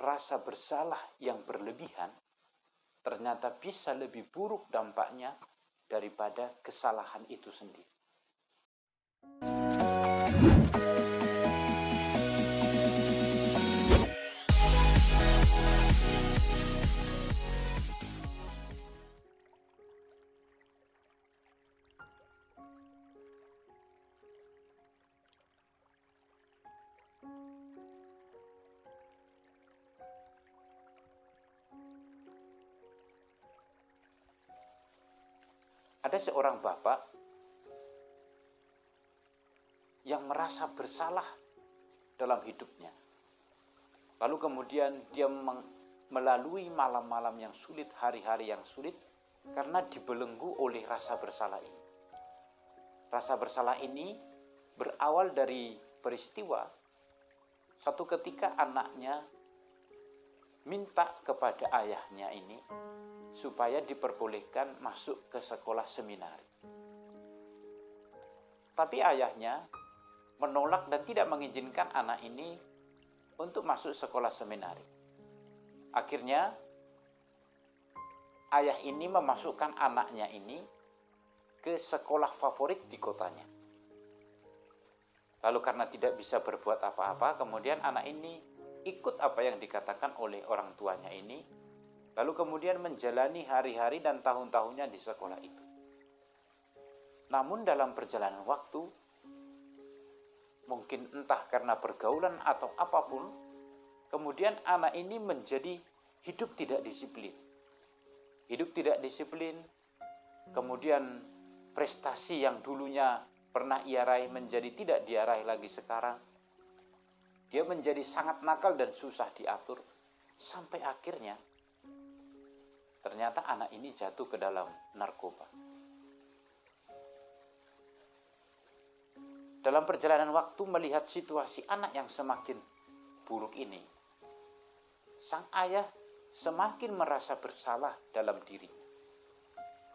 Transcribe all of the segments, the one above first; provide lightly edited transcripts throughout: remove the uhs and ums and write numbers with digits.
rasa bersalah yang berlebihan ternyata bisa lebih buruk dampaknya daripada kesalahan itu sendiri. Ada seorang bapak yang merasa bersalah dalam hidupnya. Lalu kemudian dia melalui malam-malam yang sulit, hari-hari yang sulit, karena dibelenggu oleh rasa bersalah ini. Rasa bersalah ini berawal dari peristiwa satu ketika anaknya minta kepada ayahnya ini supaya diperbolehkan masuk ke sekolah seminari. Tapi ayahnya menolak dan tidak mengizinkan anak ini untuk masuk sekolah seminari. Akhirnya ayah ini memasukkan anaknya ini ke sekolah favorit di kotanya. Lalu karena tidak bisa berbuat apa-apa, kemudian anak ini ikut apa yang dikatakan oleh orang tuanya ini, lalu kemudian menjalani hari-hari dan tahun-tahunnya di sekolah itu. Namun dalam perjalanan waktu, mungkin entah karena pergaulan atau apapun, kemudian anak ini menjadi hidup tidak disiplin. Hidup tidak disiplin, kemudian prestasi yang dulunya pernah ia raih menjadi tidak dia raih lagi sekarang. Dia menjadi sangat nakal dan susah diatur, sampai akhirnya ternyata anak ini jatuh ke dalam narkoba. Dalam perjalanan waktu melihat situasi anak yang semakin buruk ini, sang ayah semakin merasa bersalah dalam dirinya.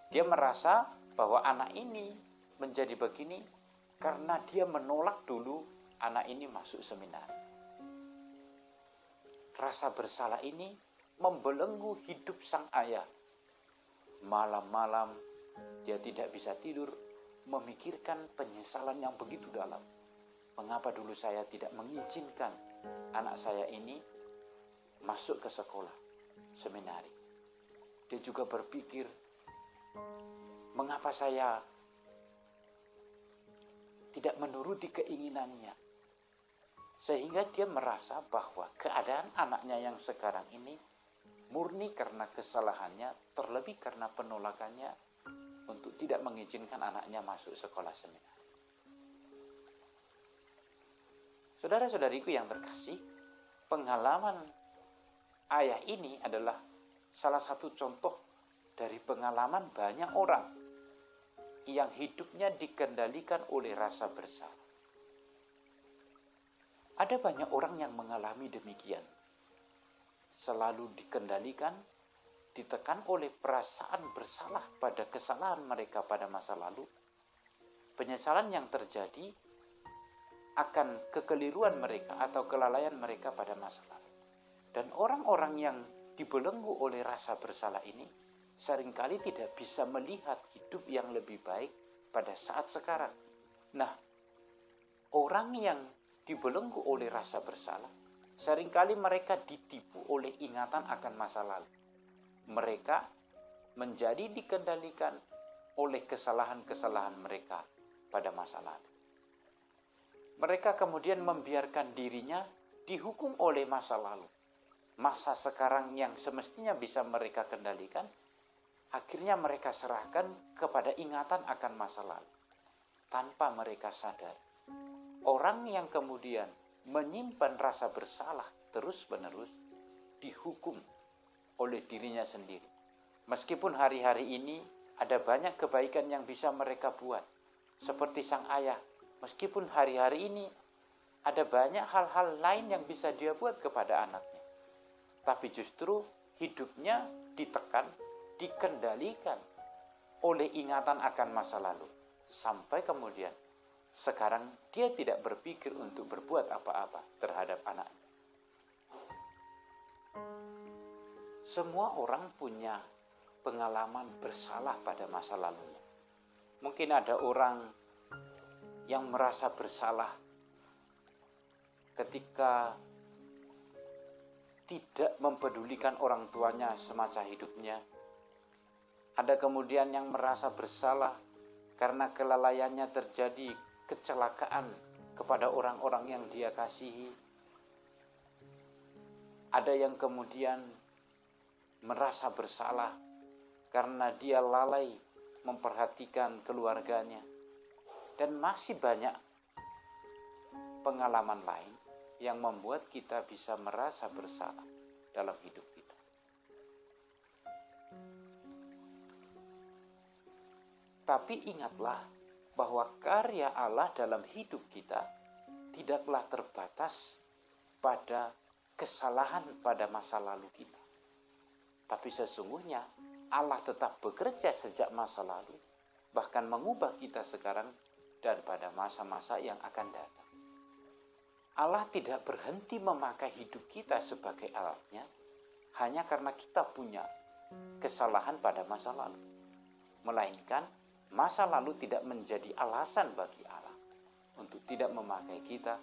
Dia merasa bahwa anak ini menjadi begini karena dia menolak dulu anak ini masuk seminari. Rasa bersalah ini membelenggu hidup sang ayah. Malam-malam dia tidak bisa tidur, memikirkan penyesalan yang begitu dalam. Mengapa dulu saya tidak mengizinkan anak saya ini masuk ke sekolah seminari? Dia juga berpikir, mengapa saya tidak menuruti keinginannya? Sehingga dia merasa bahwa keadaan anaknya yang sekarang ini murni karena kesalahannya, terlebih karena penolakannya untuk tidak mengizinkan anaknya masuk sekolah seminari. Saudara-saudariku yang terkasih, pengalaman ayah ini adalah salah satu contoh dari pengalaman banyak orang yang hidupnya dikendalikan oleh rasa bersalah. Ada banyak orang yang mengalami demikian. Selalu dikendalikan, ditekan oleh perasaan bersalah pada kesalahan mereka pada masa lalu. Penyesalan yang terjadi akan kekeliruan mereka atau kelalaian mereka pada masa lalu. Dan orang-orang yang dibelenggu oleh rasa bersalah ini seringkali tidak bisa melihat hidup yang lebih baik pada saat sekarang. Nah, orang yang dibelenggu oleh rasa bersalah, seringkali mereka ditipu oleh ingatan akan masa lalu. Mereka menjadi dikendalikan oleh kesalahan-kesalahan mereka pada masa lalu. Mereka kemudian membiarkan dirinya dihukum oleh masa lalu. Masa sekarang yang semestinya bisa mereka kendalikan, akhirnya mereka serahkan kepada ingatan akan masa lalu. Tanpa mereka sadar, orang yang kemudian menyimpan rasa bersalah terus-menerus dihukum oleh dirinya sendiri. Meskipun hari-hari ini ada banyak kebaikan yang bisa mereka buat, seperti sang ayah, meskipun hari-hari ini ada banyak hal-hal lain yang bisa dia buat kepada anaknya, tapi justru hidupnya ditekan, dikendalikan oleh ingatan akan masa lalu, sampai kemudian sekarang dia tidak berpikir untuk berbuat apa-apa terhadap anaknya. Semua orang punya pengalaman bersalah pada masa lalunya. Mungkin ada orang yang merasa bersalah ketika tidak mempedulikan orang tuanya semasa hidupnya. Ada kemudian yang merasa bersalah karena kelalaiannya terjadi kecelakaan kepada orang-orang yang dia kasihi. Ada yang kemudian merasa bersalah karena dia lalai memperhatikan keluarganya. Dan masih banyak pengalaman lain yang membuat kita bisa merasa bersalah dalam hidup kita. Tapi ingatlah bahwa karya Allah dalam hidup kita tidaklah terbatas pada kesalahan pada masa lalu kita. Tapi sesungguhnya Allah tetap bekerja sejak masa lalu, bahkan mengubah kita sekarang dan pada masa-masa yang akan datang. Allah tidak berhenti memakai hidup kita sebagai alatnya hanya karena kita punya kesalahan pada masa lalu. Melainkan masa lalu tidak menjadi alasan bagi Allah untuk tidak memakai kita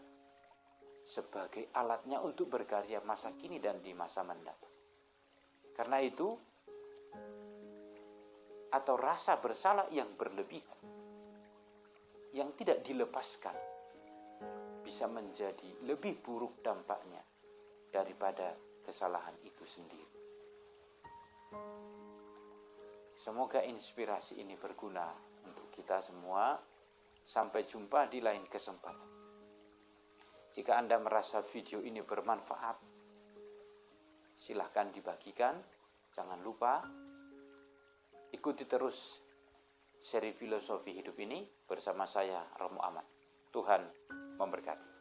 sebagai alatnya untuk berkarya masa kini dan di masa mendatang. Karena itu, atau rasa bersalah yang berlebihan, yang tidak dilepaskan, bisa menjadi lebih buruk dampaknya daripada kesalahan itu sendiri. Semoga inspirasi ini berguna untuk kita semua. Sampai jumpa di lain kesempatan. Jika Anda merasa video ini bermanfaat, silahkan dibagikan. Jangan lupa ikuti terus seri filosofi hidup ini bersama saya, Romo Ahmad. Tuhan memberkati.